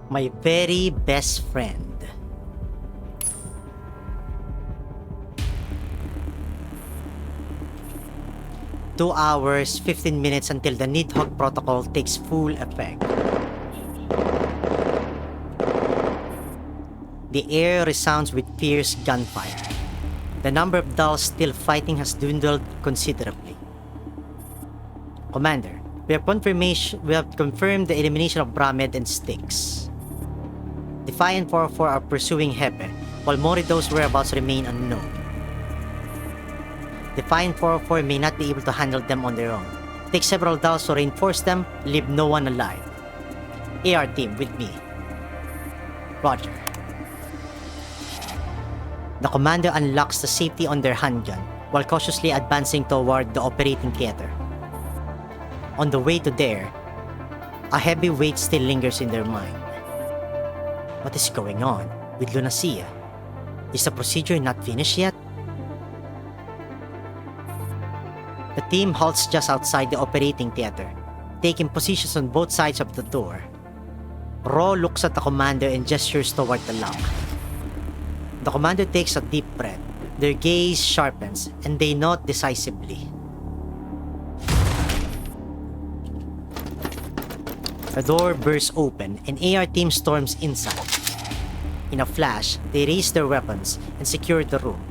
My very best friend. Two hours, 15 minutes until the Nidhogg protocol takes full effect. The air resounds with fierce gunfire. The number of dolls still fighting has dwindled considerably. Commander, we have confirmed the elimination of Bramed and Styx. Defy and 404 are pursuing Hepe, while Morido's whereabouts remain unknown. Defy and 404 may not be able to handle them on their own. Take several dolls to reinforce them, leave no one alive. AR team, with me. Roger. The commander unlocks the safety on their handgun while cautiously advancing toward the operating theater. On the way to there, a heavy weight still lingers in their mind. What is going on with Lunacia? Is the procedure not finished yet? The team halts just outside the operating theater, taking positions on both sides of the door. Ro looks at the commander and gestures toward the lock. The commander takes a deep breath. Their gaze sharpens, and they nod decisively. The door bursts open, and AR team storms inside. In a flash, they raise their weapons and secure the room.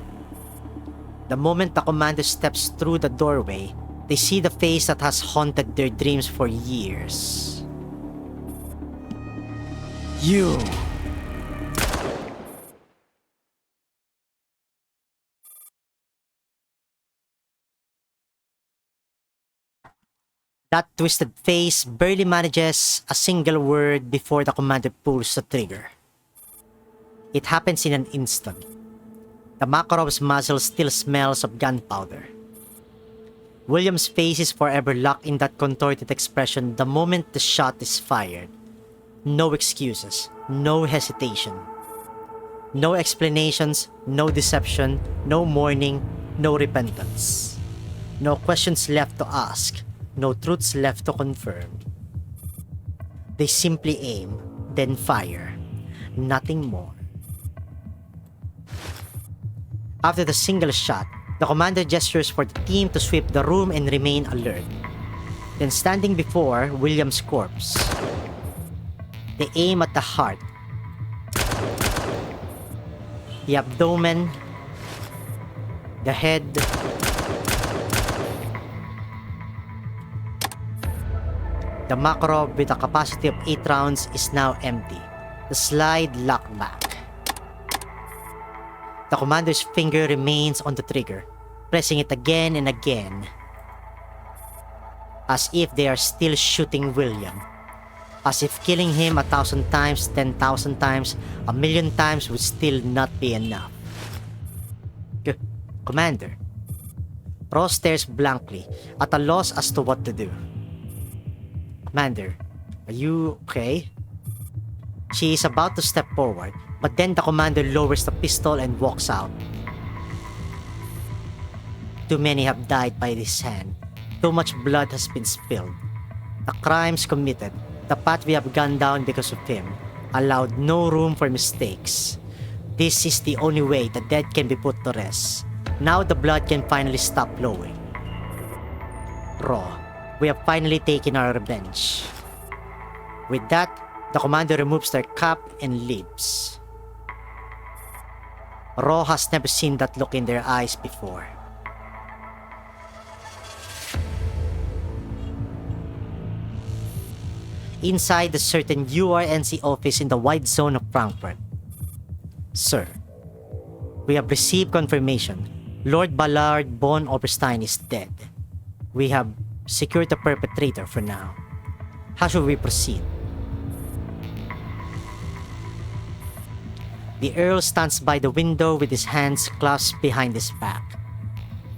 The moment the commander steps through the doorway, they see the face that has haunted their dreams for years. You! That twisted face barely manages a single word before the commander pulls the trigger. It happens in an instant. The Makarov's muzzle still smells of gunpowder. William's face is forever locked in that contorted expression the moment the shot is fired. No excuses, no hesitation. No explanations, no deception, no mourning, no repentance. No questions left to ask. No truths left to confirm. They simply aim, then fire. Nothing more. After the single shot, the commander gestures for the team to sweep the room and remain alert. Then standing before William's corpse, they aim at the heart, the abdomen, the head, the Makarov with a capacity of 8 rounds is now empty. The slide locked back. The commander's finger remains on the trigger, pressing it again and again, as if they are still shooting William. As if killing him 1,000 times, 10,000 times, 1,000,000 times would still not be enough. Commander. Ross stares blankly, at a loss as to what to do. Commander, are you okay? She is about to step forward, but then the commander lowers the pistol and walks out. Too many have died by this hand. Too much blood has been spilled. The crimes committed, the path we have gone down because of him, allowed no room for mistakes. This is the only way the dead can be put to rest. Now the blood can finally stop flowing. Raw. We have finally taken our revenge. With that, the commander removes their cap and leaves. Ro has never seen that look in their eyes before. Inside the certain URNC office in the white zone of Frankfurt. Sir, we have received confirmation. Lord Ballard von Oberstein is dead. We have secured the perpetrator for now. How should we proceed? The Earl stands by the window with his hands clasped behind his back.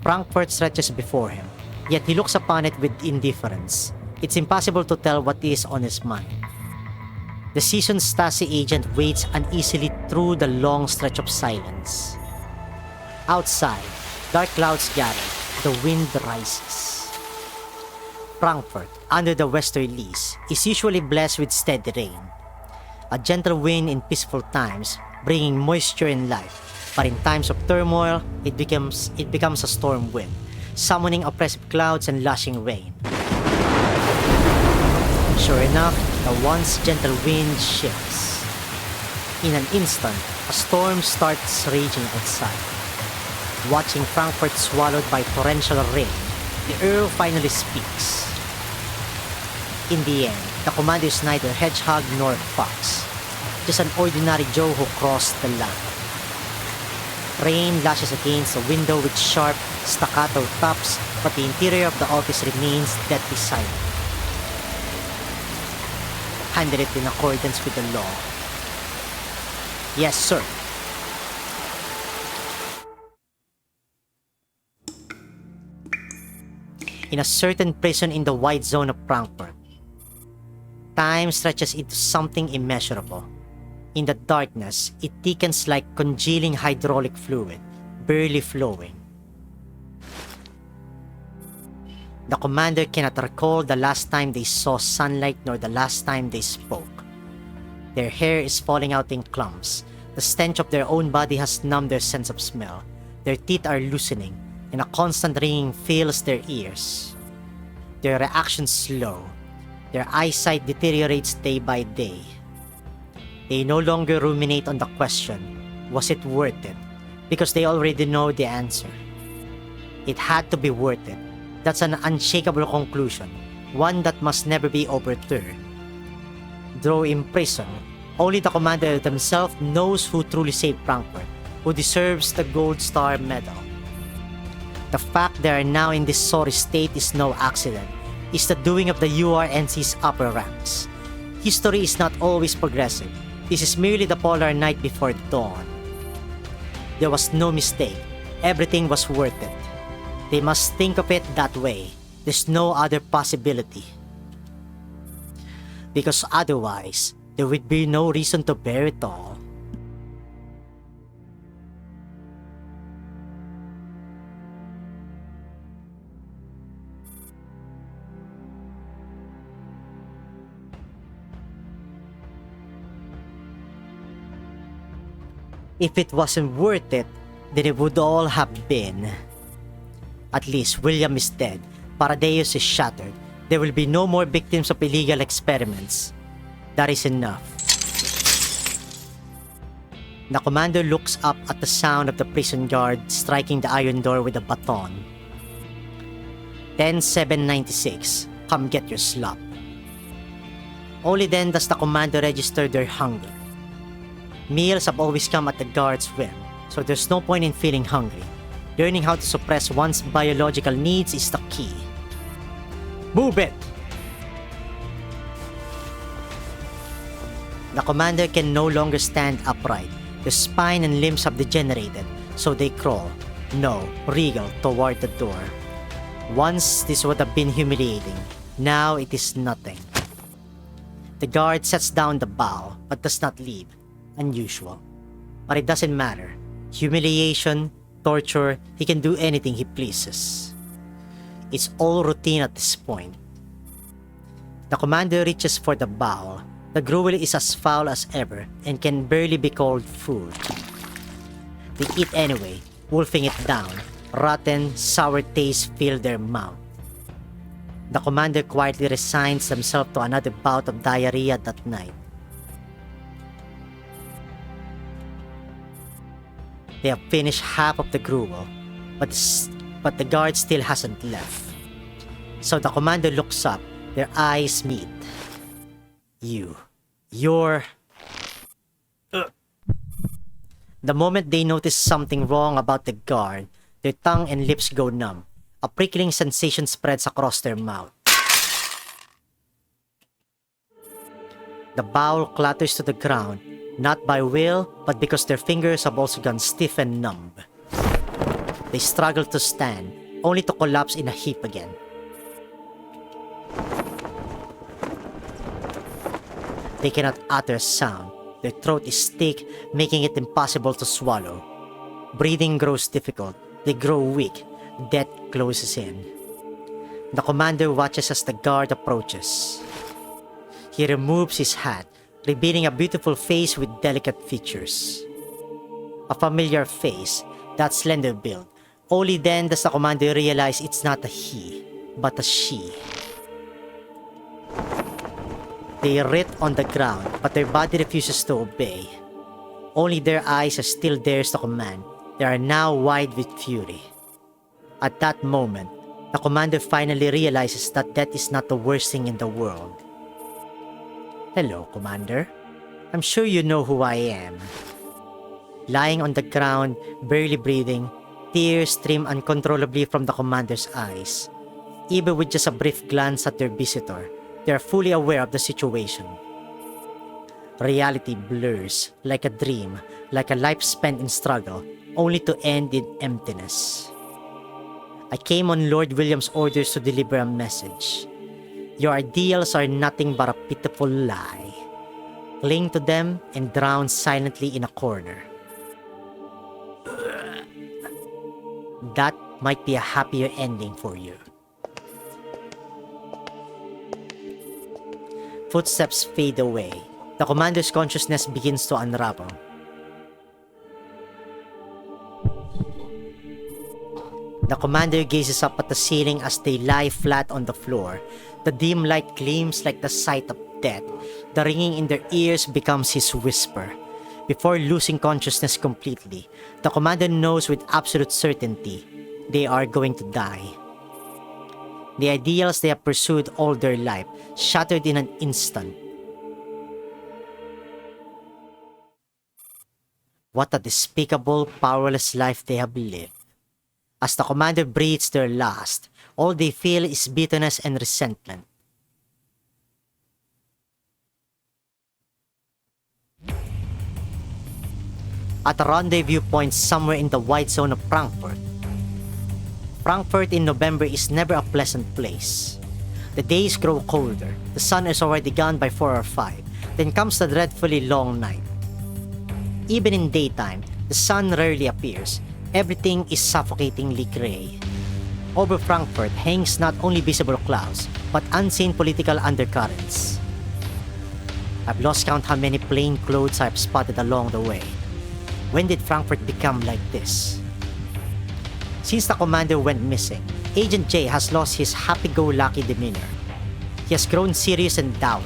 Frankfurt stretches before him, yet he looks upon it with indifference. It's impossible to tell what is on his mind. The seasoned Stasi agent waits uneasily through the long stretch of silence. Outside, dark clouds gather, the wind rises. Frankfurt, under the westerlies, is usually blessed with steady rain. A gentle wind in peaceful times, bringing moisture and life. But in times of turmoil, it becomes a storm wind, summoning oppressive clouds and lashing rain. Sure enough, the once gentle wind shifts. In an instant, a storm starts raging outside. Watching Frankfurt swallowed by torrential rain, the Earl finally speaks. In the end, the commander is neither hedgehog nor fox, just an ordinary Joe who crossed the line. Rain lashes against the window with sharp, staccato taps, but the interior of the office remains deadly silent. Handle it in accordance with the law. Yes, sir. In a certain prison in the white zone of Frankfurt, time stretches into something immeasurable. In the darkness, it thickens like congealing hydraulic fluid, barely flowing. The commander cannot recall the last time they saw sunlight nor the last time they spoke. Their hair is falling out in clumps. The stench of their own body has numbed their sense of smell. Their teeth are loosening, and a constant ringing fills their ears. Their reactions slow. Their eyesight deteriorates day by day. They no longer ruminate on the question, was it worth it? Because they already know the answer. It had to be worth it. That's an unshakable conclusion, one that must never be overturned. Though in prison, only the commander himself knows who truly saved Frankfurt, who deserves the Gold Star Medal. The fact they are now in this sorry state is no accident. It's the doing of the URNC's upper ranks. History is not always progressive. This is merely the polar night before dawn. There was no mistake. Everything was worth it. They must think of it that way. There's no other possibility. Because otherwise, there would be no reason to bear it all. If it wasn't worth it, then it would all have been. At least William is dead, Paradeus is shattered, there will be no more victims of illegal experiments. That is enough. The commander looks up at the sound of the prison guard striking the iron door with a baton. 10-7-96, come get your slop. Only then does the commander register their hunger. Meals have always come at the guard's whim, so there's no point in feeling hungry. Learning how to suppress one's biological needs is the key. Move it! The commander can no longer stand upright. Their spine and limbs have degenerated, so they crawl, no, wriggle toward the door. Once this would have been humiliating, now it is nothing. The guard sets down the bow, but does not leave. Unusual. But it doesn't matter. Humiliation, torture, he can do anything he pleases. It's all routine at this point. The commander reaches for the bowl. The gruel is as foul as ever and can barely be called food. They eat anyway, wolfing it down. Rotten, sour taste fill their mouth. The commander quietly resigns himself to another bout of diarrhea that night. They have finished half of the gruel, but the guard still hasn't left. So the commander looks up, their eyes meet. You're... The moment they notice something wrong about the guard, their tongue and lips go numb. A prickling sensation spreads across their mouth. The bowl clatters to the ground, not by will, but because their fingers have also gone stiff and numb. They struggle to stand, only to collapse in a heap again. They cannot utter a sound. Their throat is thick, making it impossible to swallow. Breathing grows difficult. They grow weak. Death closes in. The commander watches as the guard approaches. He removes his hat, revealing a beautiful face with delicate features. A familiar face, that slender build. Only then does the commander realize it's not a he, but a she. They writhe on the ground, but their body refuses to obey. Only their eyes are still theirs to command. They are now wide with fury. At that moment, the commander finally realizes that death is not the worst thing in the world. Hello, Commander. I'm sure you know who I am. Lying on the ground, barely breathing, tears stream uncontrollably from the commander's eyes. Even with just a brief glance at their visitor, they are fully aware of the situation. Reality blurs, like a dream, like a life spent in struggle, only to end in emptiness. I came on Lord William's orders to deliver a message. Your ideals are nothing but a pitiful lie. Cling to them and drown silently in a corner. That might be a happier ending for you. Footsteps fade away. The commander's consciousness begins to unravel. The commander gazes up at the ceiling as they lie flat on the floor. The dim light gleams like the sight of death. The ringing in their ears becomes his whisper. Before losing consciousness completely, the commander knows with absolute certainty they are going to die. The ideals they have pursued all their life, shattered in an instant. What a despicable, powerless life they have lived. As the commander breathes their last, all they feel is bitterness and resentment. At a rendezvous point somewhere in the wide zone of Frankfurt. Frankfurt in November is never a pleasant place. The days grow colder, the sun is already gone by 4 or 5, then comes the dreadfully long night. Even in daytime, the sun rarely appears. Everything is suffocatingly gray. Over Frankfurt hangs not only visible clouds, but unseen political undercurrents. I've lost count how many plain clothes I've spotted along the way. When did Frankfurt become like this? Since the commander went missing, Agent J has lost his happy-go-lucky demeanor. He has grown serious and dour.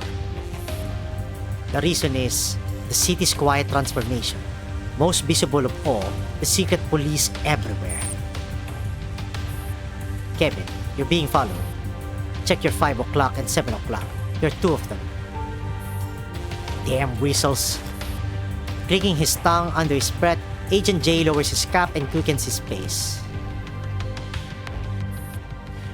The reason is the city's quiet transformation. Most visible of all, the secret police everywhere. Kevin, you're being followed. Check your 5 o'clock and 7 o'clock. There are 2 of them. Damn weasels. Clicking his tongue under his breath, Agent J lowers his cap and quickens his pace.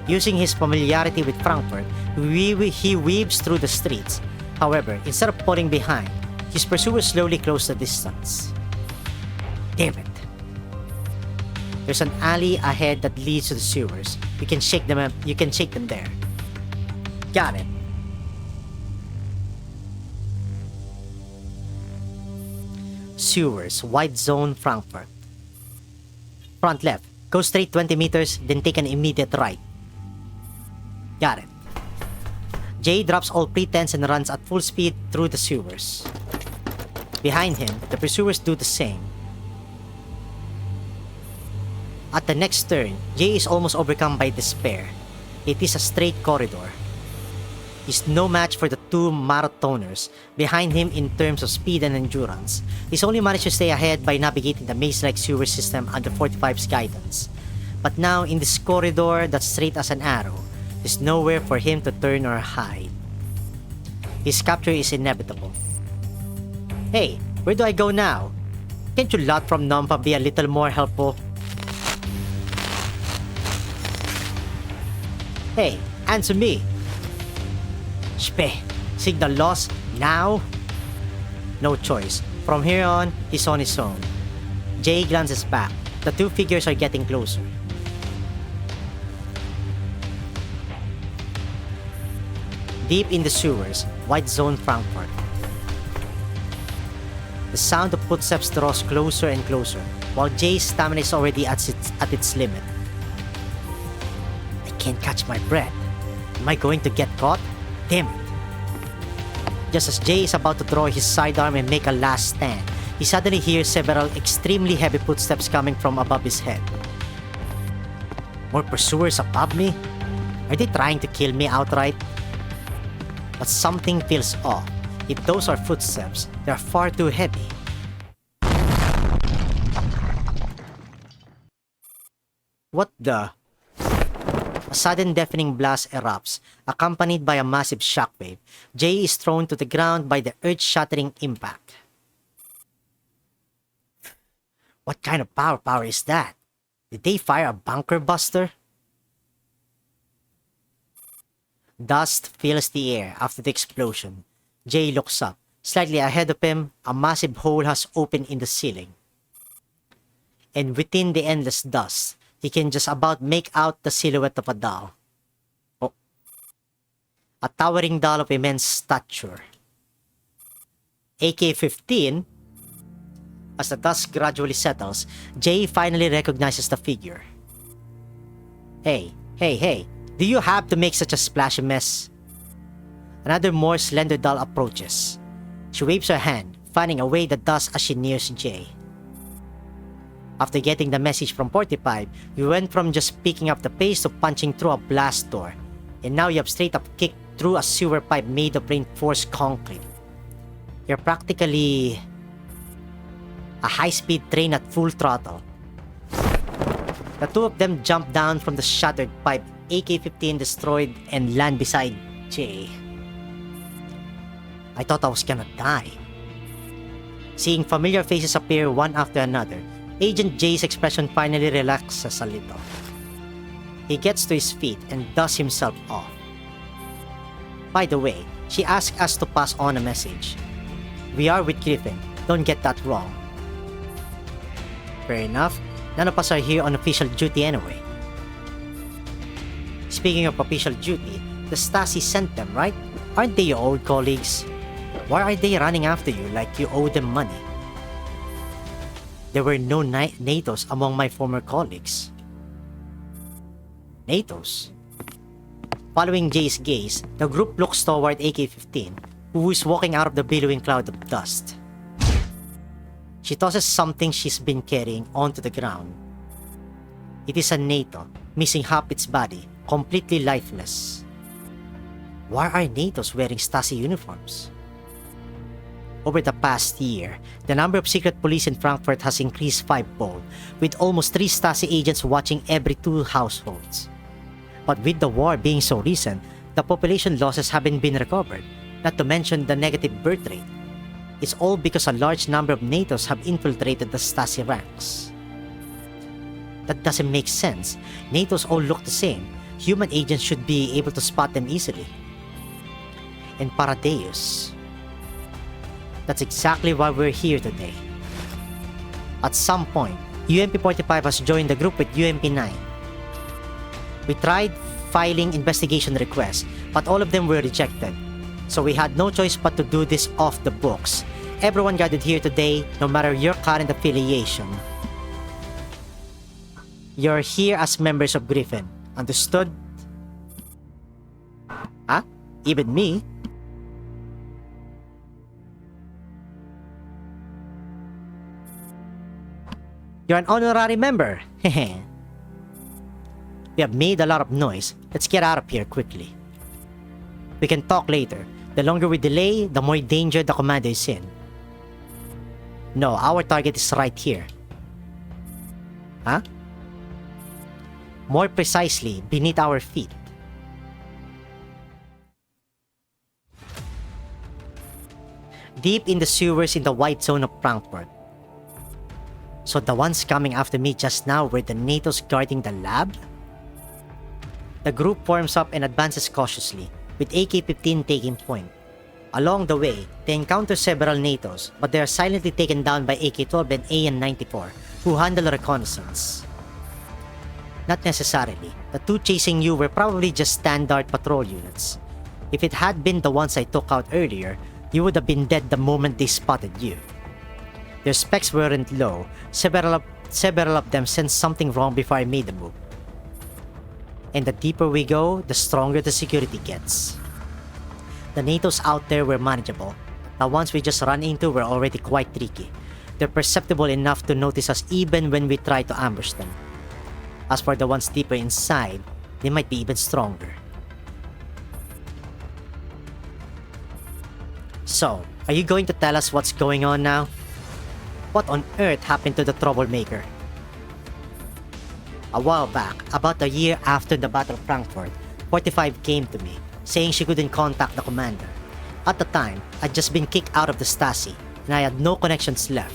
Using his familiarity with Frankfurt, he weaves through the streets. However, instead of falling behind, his pursuers slowly close the distance. Damn it. There's an alley ahead that leads to the sewers. You can shake them there. Got it. Sewers, wide zone, Frankfurt. Front left. Go straight 20 meters, then take an immediate right. Got it. Jay drops all pretense and runs at full speed through the sewers. Behind him, the pursuers do the same. At the next turn, Jay is almost overcome by despair. It is a straight corridor. He's no match for the 2 marathoners behind him in terms of speed and endurance. He's only managed to stay ahead by navigating the maze-like sewer system under 45's guidance. But now, in this corridor that's straight as an arrow, there's nowhere for him to turn or hide. His capture is inevitable. Hey, where do I go now? Can't you lot from Nampa be a little more helpful? Hey, answer me. Spe, signal lost now? No choice. From here on, he's on his own. Jay glances back. The 2 figures are getting closer. Deep in the sewers, wide zone Frankfurt. The sound of footsteps draws closer and closer, while Jay's stamina is already at its limit. I can't catch my breath. Am I going to get caught? Damn it. Just as Jay is about to draw his sidearm and make a last stand, he suddenly hears several extremely heavy footsteps coming from above his head. More pursuers above me? Are they trying to kill me outright? But something feels off. If those are footsteps, they're far too heavy. What the? A sudden deafening blast erupts, accompanied by a massive shockwave. Jay is thrown to the ground by the earth-shattering impact. What kind of power is that? Did they fire a bunker buster? Dust fills the air after the explosion. Jay looks up. Slightly ahead of him, a massive hole has opened in the ceiling. And within the endless dust, he can just about make out the silhouette of a doll. Oh. A towering doll of immense stature. AK-15. As the dust gradually settles, Jay finally recognizes the figure. Hey, do you have to make such a splashy mess? Another more slender doll approaches. She waves her hand, fanning away the dust as she nears Jay. After getting the message from 45, you went from just picking up the pace to punching through a blast door, and now you have straight up kicked through a sewer pipe made of reinforced concrete. You're practically a high-speed train at full throttle. The two of them jump down from the shattered pipe, AK-15 destroyed, and land beside Jay. I thought I was gonna die. Seeing familiar faces appear one after another, Agent Jay's expression finally relaxes a little. He gets to his feet and dusts himself off. By the way, she asked us to pass on a message. We are with Griffin, don't get that wrong. Fair enough, none of us are here on official duty anyway. Speaking of official duty, the Stasi sent them, right? Aren't they your old colleagues? Why are they running after you like you owe them money? There were no NATOs among my former colleagues. NATOs? Following Jay's gaze, the group looks toward AK-15, who is walking out of the billowing cloud of dust. She tosses something she's been carrying onto the ground. It is a NATO, missing half its body, completely lifeless. Why are NATOs wearing Stasi uniforms? Over the past year, the number of secret police in Frankfurt has increased fivefold, with almost 3 Stasi agents watching every 2 households. But with the war being so recent, the population losses haven't been recovered, not to mention the negative birth rate. It's all because a large number of NATOs have infiltrated the Stasi ranks. That doesn't make sense. NATOs all look the same. Human agents should be able to spot them easily. And Paradeus. That's exactly why we're here today. At some point, UMP-45 has joined the group with UMP-9. We tried filing investigation requests, but all of them were rejected. So we had no choice but to do this off the books. Everyone gathered here today, no matter your current affiliation. You're here as members of Griffin. Understood? Huh? Even me? You're an honorary member. Hehe. We have made a lot of noise. Let's get out of here quickly. We can talk later. The longer we delay, the more danger the commander is in. No, our target is right here. Huh? More precisely, beneath our feet. Deep in the sewers in the white zone of Frankfurt. So the ones coming after me just now were the NATOs guarding the lab? The group forms up and advances cautiously, with AK-15 taking point. Along the way, they encounter several NATOs, but they are silently taken down by AK-12 and AN-94, who handle reconnaissance. Not necessarily. The two chasing you were probably just standard patrol units. If it had been the ones I took out earlier, you would have been dead the moment they spotted you. Their specs weren't low. Several of them sensed something wrong before I made the move. And the deeper we go, the stronger the security gets. The NATOs out there were manageable. The ones we just ran into were already quite tricky. They're perceptible enough to notice us even when we try to ambush them. As for the ones deeper inside, they might be even stronger. So, are you going to tell us what's going on now? What on earth happened to the troublemaker? A while back, about a year after the Battle of Frankfurt, 45 came to me, saying she couldn't contact the commander. At the time, I'd just been kicked out of the Stasi, and I had no connections left.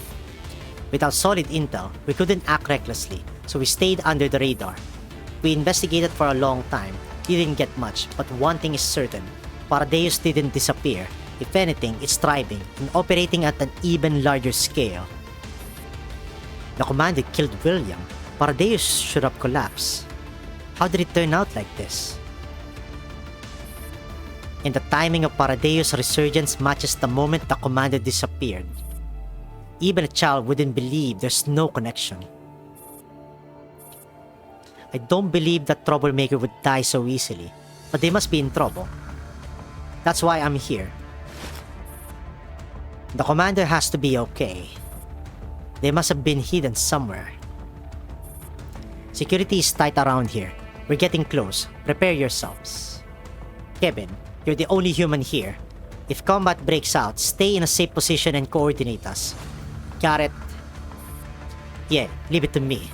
Without solid intel, we couldn't act recklessly, so we stayed under the radar. We investigated for a long time, didn't get much, but one thing is certain, Paradeus didn't disappear. If anything, it's thriving and operating at an even larger scale. The commander killed William. Paradeus should have collapsed. How did it turn out like this? And the timing of Paradeus' resurgence matches the moment the commander disappeared. Even a child wouldn't believe there's no connection. I don't believe that troublemaker would die so easily, but they must be in trouble. That's why I'm here. The commander has to be okay. They must have been hidden somewhere. Security is tight around here. We're getting close. Prepare yourselves. Kevin, you're the only human here. If combat breaks out, stay in a safe position and coordinate us. Got it? Yeah, leave it to me.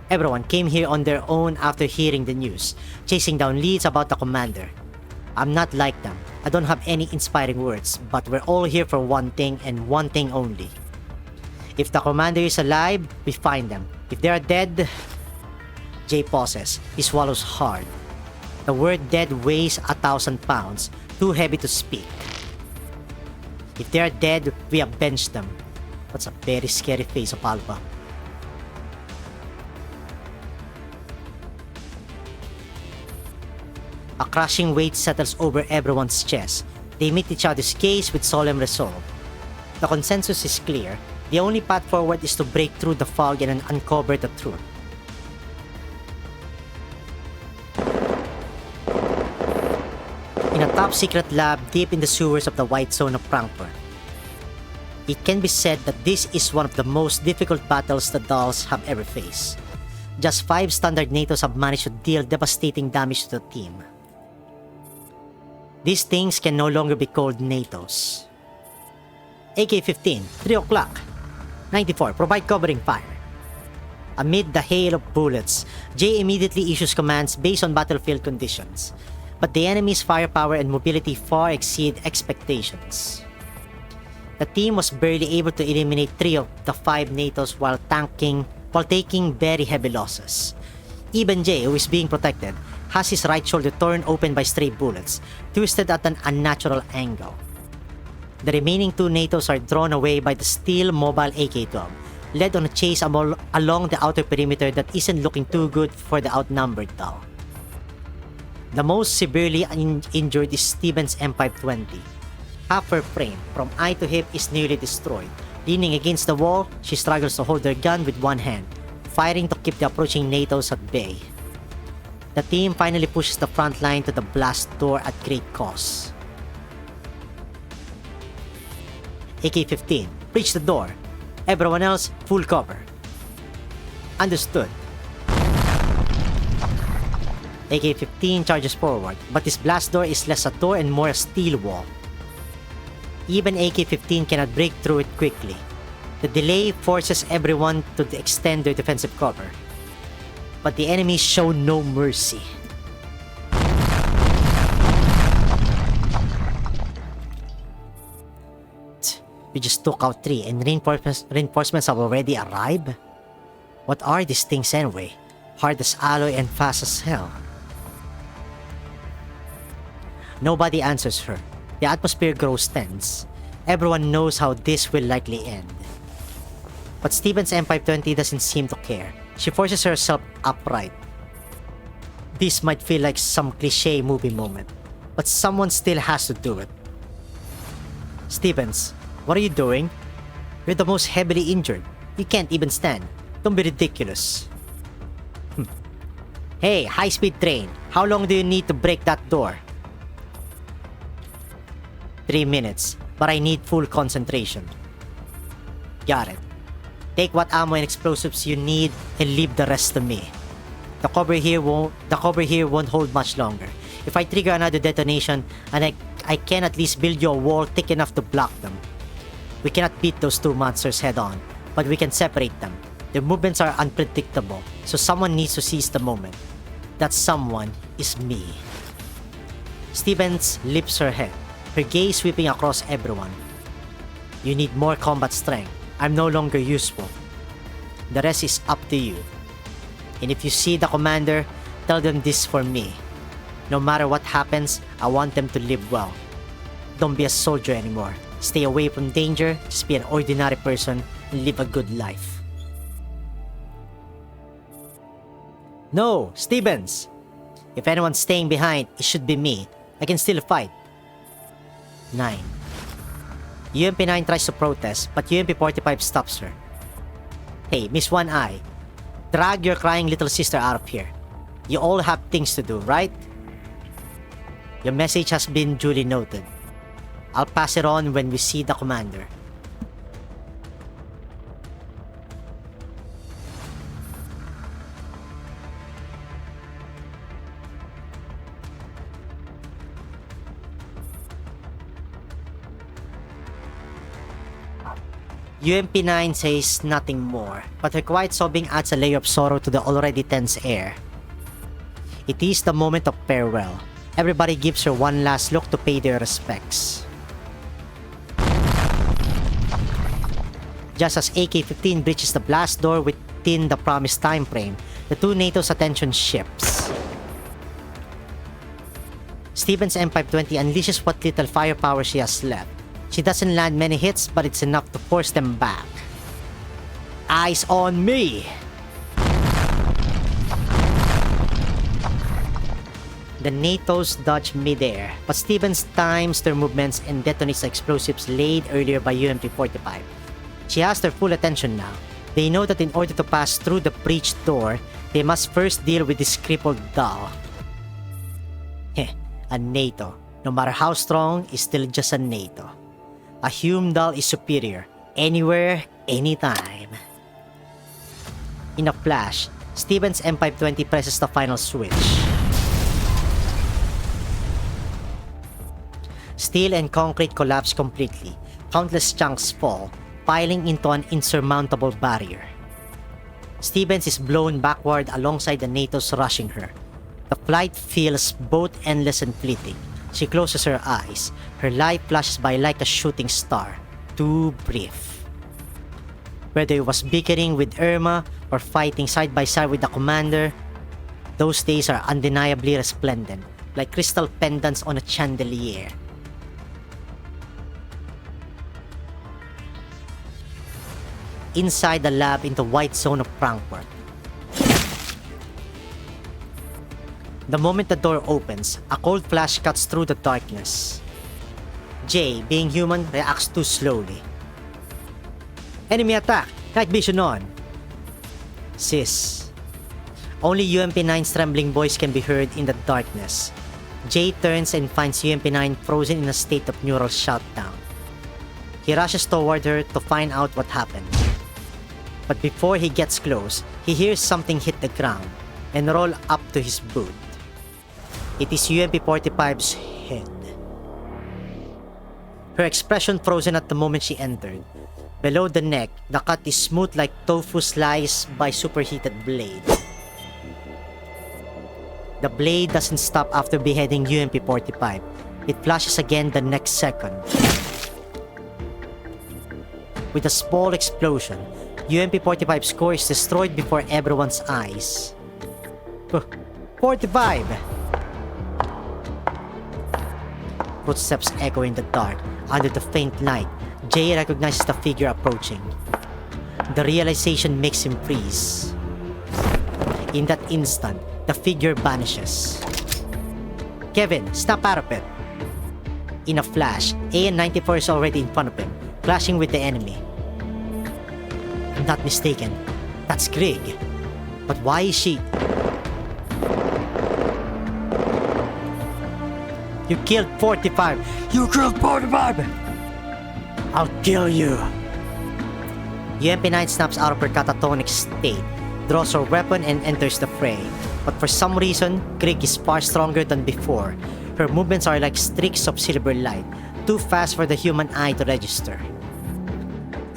Everyone came here on their own after hearing the news, chasing down leads about the commander. I'm not like them. I don't have any inspiring words, but we're all here for one thing and one thing only. If the commander is alive, we find them. If they are dead... Jay pauses. He swallows hard. The word dead weighs 1,000 pounds, too heavy to speak. If they are dead, we avenge them. That's a very scary face of Alpha. A crushing weight settles over everyone's chest. They meet each other's gaze with solemn resolve. The consensus is clear. The only path forward is to break through the fog and uncover the truth. In a top-secret lab deep in the sewers of the White Zone of Frankfurt. It can be said that this is one of the most difficult battles the Dolls have ever faced. Just 5 standard NATOs have managed to deal devastating damage to the team. These things can no longer be called NATOs. AK-15, 3 o'clock. 94, provide covering fire. Amid the hail of bullets, Jay immediately issues commands based on battlefield conditions. But the enemy's firepower and mobility far exceed expectations. The team was barely able to eliminate 3 of the 5 NATOs while taking very heavy losses. Even Jay, who is being protected, has his right shoulder torn open by stray bullets, twisted at an unnatural angle. The remaining 2 NATOs are drawn away by the steel mobile AK-12, led on a chase along the outer perimeter that isn't looking too good for the outnumbered Doll. The most severely injured is Steven's M520. Half her frame, from eye to hip, is nearly destroyed. Leaning against the wall, she struggles to hold her gun with one hand, firing to keep the approaching NATOs at bay. The team finally pushes the front line to the blast door at great cost. AK-15, breach the door. Everyone else, full cover. Understood. AK-15 charges forward, but this blast door is less a door and more a steel wall. Even AK-15 cannot break through it quickly. The delay forces everyone to extend their defensive cover. But the enemies show no mercy. We just took out 3 and reinforcements have already arrived? What are these things anyway? Hard as alloy and fast as hell. Nobody answers her. The atmosphere grows tense. Everyone knows how this will likely end. But Steven's M520 doesn't seem to care. She forces herself upright. This might feel like some cliche movie moment, but someone still has to do it. Stevens, what are you doing? You're the most heavily injured. You can't even stand. Don't be ridiculous. Hey, high-speed train. How long do you need to break that door? 3 minutes, but I need full concentration. Got it. Take what ammo and explosives you need and leave the rest to me. The cover here won't hold much longer. If I trigger another detonation, and I can at least build you a wall thick enough to block them. We cannot beat those two monsters head on, but we can separate them. Their movements are unpredictable, so someone needs to seize the moment. That someone is me. Stevens lifts her head, her gaze sweeping across everyone. You need more combat strength. I'm no longer useful. The rest is up to you. And if you see the commander, tell them this for me. No matter what happens, I want them to live well. Don't be a soldier anymore. Stay away from danger, just be an ordinary person and live a good life. No, Stevens! If anyone's staying behind, it should be me. I can still fight. 9. UMP-9 tries to protest, but UMP-45 stops her. Hey, Miss One Eye. Drag your crying little sister out of here. You all have things to do, right? Your message has been duly noted. I'll pass it on when we see the commander. UMP-9 says nothing more, but her quiet sobbing adds a layer of sorrow to the already tense air. It is the moment of farewell. Everybody gives her one last look to pay their respects. Just as AK-15 breaches the blast door within the promised time frame, the two NATO's attention shifts. Stevens M520 unleashes what little firepower she has left. She doesn't land many hits, but it's enough to force them back. Eyes on me! The NATO's dodge midair, but Stevens times their movements and detonates the explosives laid earlier by UMP-45. She has their full attention now. They know that in order to pass through the breached door, they must first deal with this crippled doll. Heh, a NATO, no matter how strong, is still just a NATO. A Hume doll is superior, anywhere, anytime. In a flash, Stevens M520 presses the final switch. Steel and concrete collapse completely. Countless chunks fall, piling into an insurmountable barrier. Stevens is blown backward alongside the NATO's rushing her. The flight feels both endless and fleeting. She closes her eyes. Her life flashes by like a shooting star. Too brief. Whether it was bickering with Irma or fighting side by side with the commander, those days are undeniably resplendent, like crystal pendants on a chandelier. Inside the lab in the white zone of Frankfurt. The moment the door opens, a cold flash cuts through the darkness. Jay, being human, reacts too slowly. Enemy attack! Night vision on! Sis. Only UMP-9's trembling voice can be heard in the darkness. Jay turns and finds UMP-9 frozen in a state of neural shutdown. He rushes toward her to find out what happened. But before he gets close, he hears something hit the ground and roll up to his boot. It is UMP-45's head. Her expression frozen at the moment she entered. Below the neck, the cut is smooth like tofu sliced by superheated blade. The blade doesn't stop after beheading UMP-45. It flashes again the next second. With a small explosion, UMP-45's core is destroyed before everyone's eyes. 45! Footsteps echo in the dark. Under the faint light, Jay recognizes the figure approaching. The realization makes him freeze. In that instant, the figure vanishes. Kevin, snap out of it! In a flash, AN-94 is already in front of him, clashing with the enemy. I'm not mistaken, that's Greg. But why is she... You killed 45! You killed 45! I'll kill you! UMP9 snaps out of her catatonic state, draws her weapon and enters the fray. But for some reason, Krieg is far stronger than before. Her movements are like streaks of silver light, too fast for the human eye to register.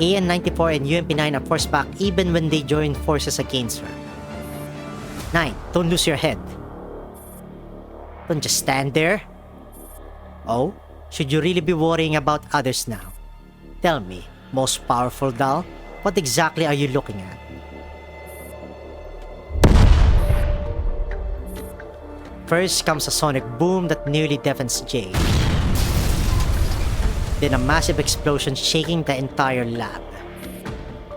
AN-94 and UMP-9 are forced back even when they join forces against her. 9, don't lose your head. Don't just stand there. Oh, should you really be worrying about others now? Tell me, most powerful doll, what exactly are you looking at? First comes a sonic boom that nearly deafens Jay. Then a massive explosion shaking the entire lab.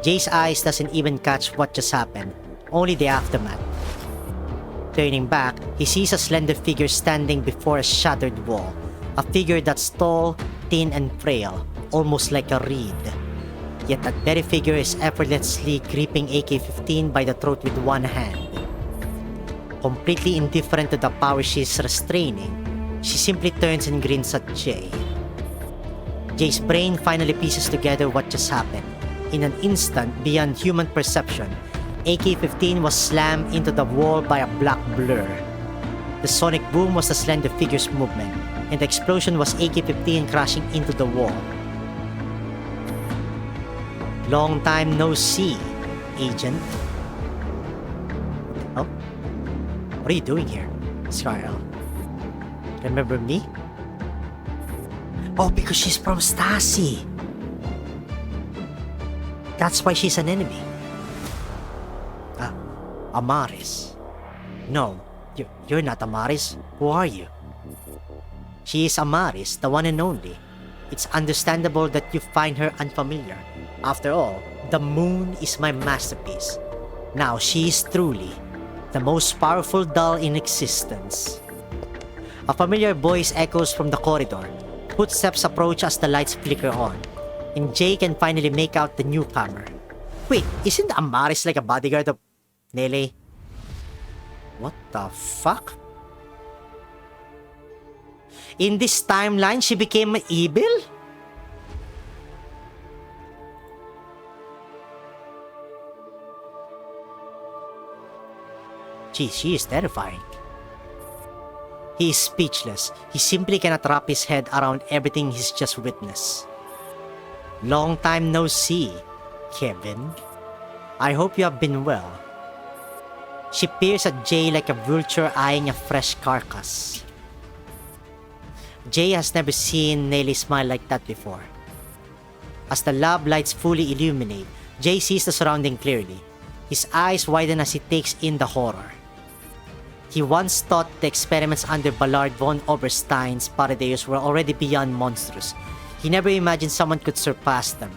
Jay's eyes doesn't even catch what just happened, only the aftermath. Turning back, he sees a slender figure standing before a shattered wall. A figure that's tall, thin and frail, almost like a reed. Yet that very figure is effortlessly gripping AK-15 by the throat with one hand. Completely indifferent to the power she's restraining, she simply turns and grins at Jay. Jay's brain finally pieces together what just happened. In an instant, beyond human perception, AK-15 was slammed into the wall by a black blur. The sonic boom was the slender figure's movement, and the explosion was AK-15 crashing into the wall. Long time no see, Agent. Oh? What are you doing here, Scarl? Remember me? Oh, because she's from Stasi. That's why she's an enemy. Amaris. No, you're not Amaris. Who are you? She is Amaris, the one and only. It's understandable that you find her unfamiliar. After all, the moon is my masterpiece. Now she is truly the most powerful doll in existence. A familiar voice echoes from the corridor. Footsteps approach as the lights flicker on, and Jay can finally make out the newcomer. Wait, isn't Amaris like a bodyguard of Nele? What the fuck? In this timeline, she became evil? Gee, she is terrifying. He is speechless. He simply cannot wrap his head around everything he's just witnessed. Long time no see, Kevin. I hope you have been well. She peers at Jay like a vulture eyeing a fresh carcass. Jay has never seen Nelly smile like that before. As the lab lights fully illuminate, Jay sees the surrounding clearly. His eyes widen as he takes in the horror. He once thought the experiments under Ballard von Oberstein's Paradeus were already beyond monstrous. He never imagined someone could surpass them.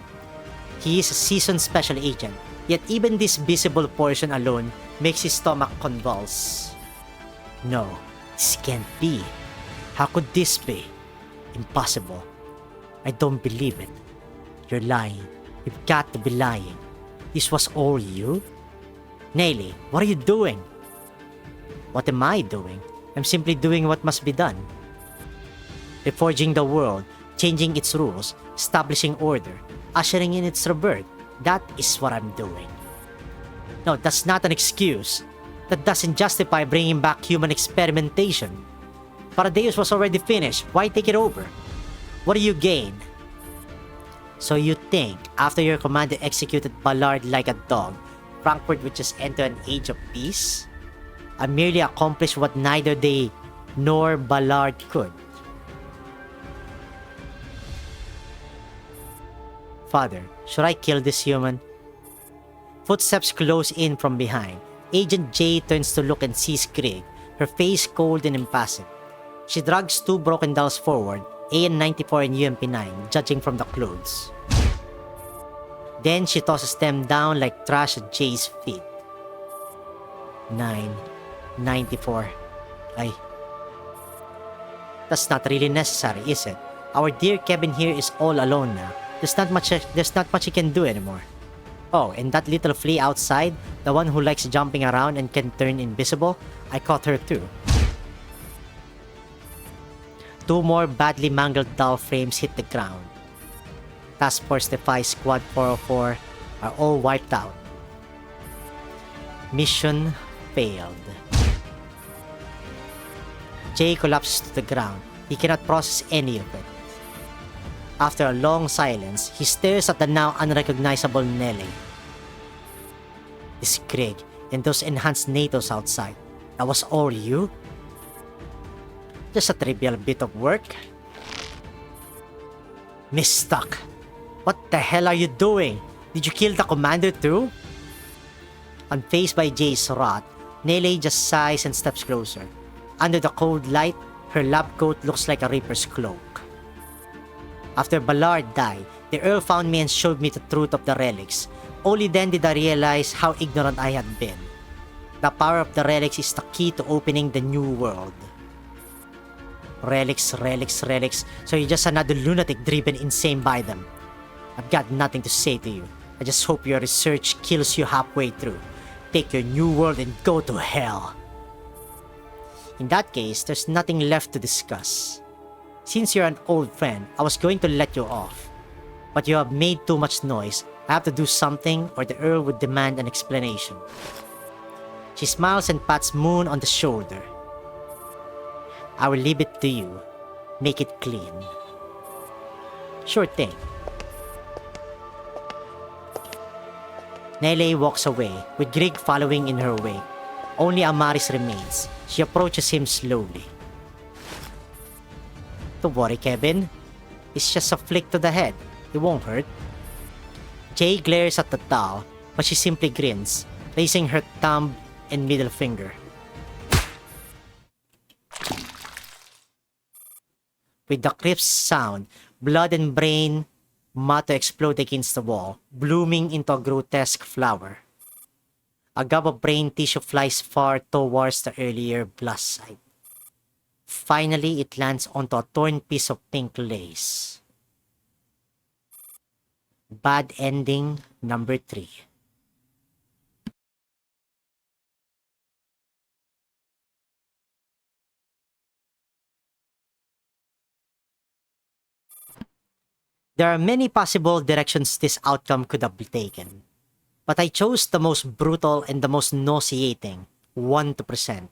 He is a seasoned special agent, yet even this visible portion alone makes his stomach convulse. No, this can't be. How could this be? Impossible. I don't believe it. You're lying. You've got to be lying. This was all you? Nelly, what are you doing? What am I doing? I'm simply doing what must be done. Reforging the world, changing its rules, establishing order, ushering in its rebirth. That is what I'm doing. No, that's not an excuse. That doesn't justify bringing back human experimentation. Paradeus was already finished. Why take it over? What do you gain? So you think, after your commander executed Ballard like a dog, Frankfurt would just enter an age of peace? I merely accomplished what neither they nor Ballard could. Father, should I kill this human? Footsteps close in from behind. Agent J turns to look and sees Krieg, her face cold and impassive. She drags two broken dolls forward, AN-94 and UMP-9, judging from the clothes. Then she tosses them down like trash at Jay's feet. 994. That's not really necessary, is it? Our dear Kevin here is all alone now. There's not much he can do anymore. Oh, and that little flea outside, the one who likes jumping around and can turn invisible, I caught her too. 2 more badly mangled doll frames hit the ground. Task Force Defy Squad 404 are all wiped out. Mission failed. Jay collapses to the ground. He cannot process any of it. After a long silence, he stares at the now unrecognizable Nelly. This Greg and those enhanced NATOs outside. That was all you? Just a trivial bit of work? Miss Stuck, what the hell are you doing? Did you kill the commander too? Unfazed by Jay's wrath, Nelly just sighs and steps closer. Under the cold light, her lab coat looks like a Reaper's cloak. After Ballard died, the Earl found me and showed me the truth of the relics. Only then did I realize how ignorant I had been. The power of the relics is the key to opening the new world. Relics, relics, relics. So you're just another lunatic driven insane by them. I've got nothing to say to you. I just hope your research kills you halfway through. Take your new world and go to hell. In that case, there's nothing left to discuss. Since you're an old friend, I was going to let you off. But you have made too much noise. I have to do something or the Earl would demand an explanation. She smiles and pats Moon on the shoulder. I will leave it to you. Make it clean. Sure thing. Nelly walks away, with Greg following in her wake. Only Amaris remains. She approaches him slowly. Don't worry, Kevin. It's just a flick to the head. It won't hurt. Jay glares at the doll, but she simply grins, raising her thumb and middle finger. With the crisp sound, blood and brain matter explode against the wall, blooming into a grotesque flower. A gob of brain tissue flies far towards the earlier blast site. Finally, it lands onto a torn piece of pink lace. Bad ending number 3. There are many possible directions this outcome could have been taken, but I chose the most brutal and the most nauseating one to present.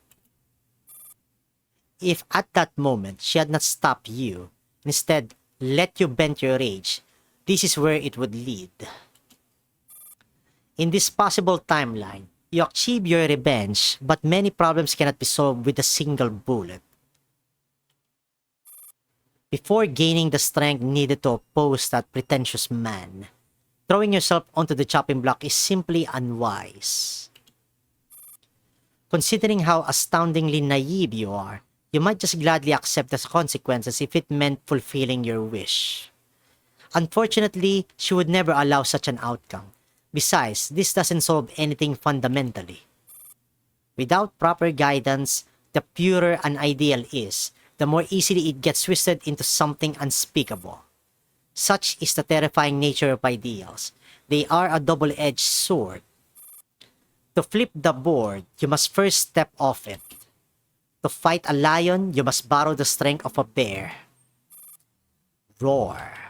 If at that moment she had not stopped you, instead let you vent your rage, this is where it would lead. In this possible timeline, you achieve your revenge, but many problems cannot be solved with a single bullet. Before gaining the strength needed to oppose that pretentious man, throwing yourself onto the chopping block is simply unwise. Considering how astoundingly naive you are, you might just gladly accept the consequences if it meant fulfilling your wish. Unfortunately, she would never allow such an outcome. Besides, this doesn't solve anything fundamentally. Without proper guidance, the purer an ideal is, the more easily it gets twisted into something unspeakable. Such is the terrifying nature of ideals. They are a double-edged sword. To flip the board, you must first step off it. To fight a lion, you must borrow the strength of a bear. Roar.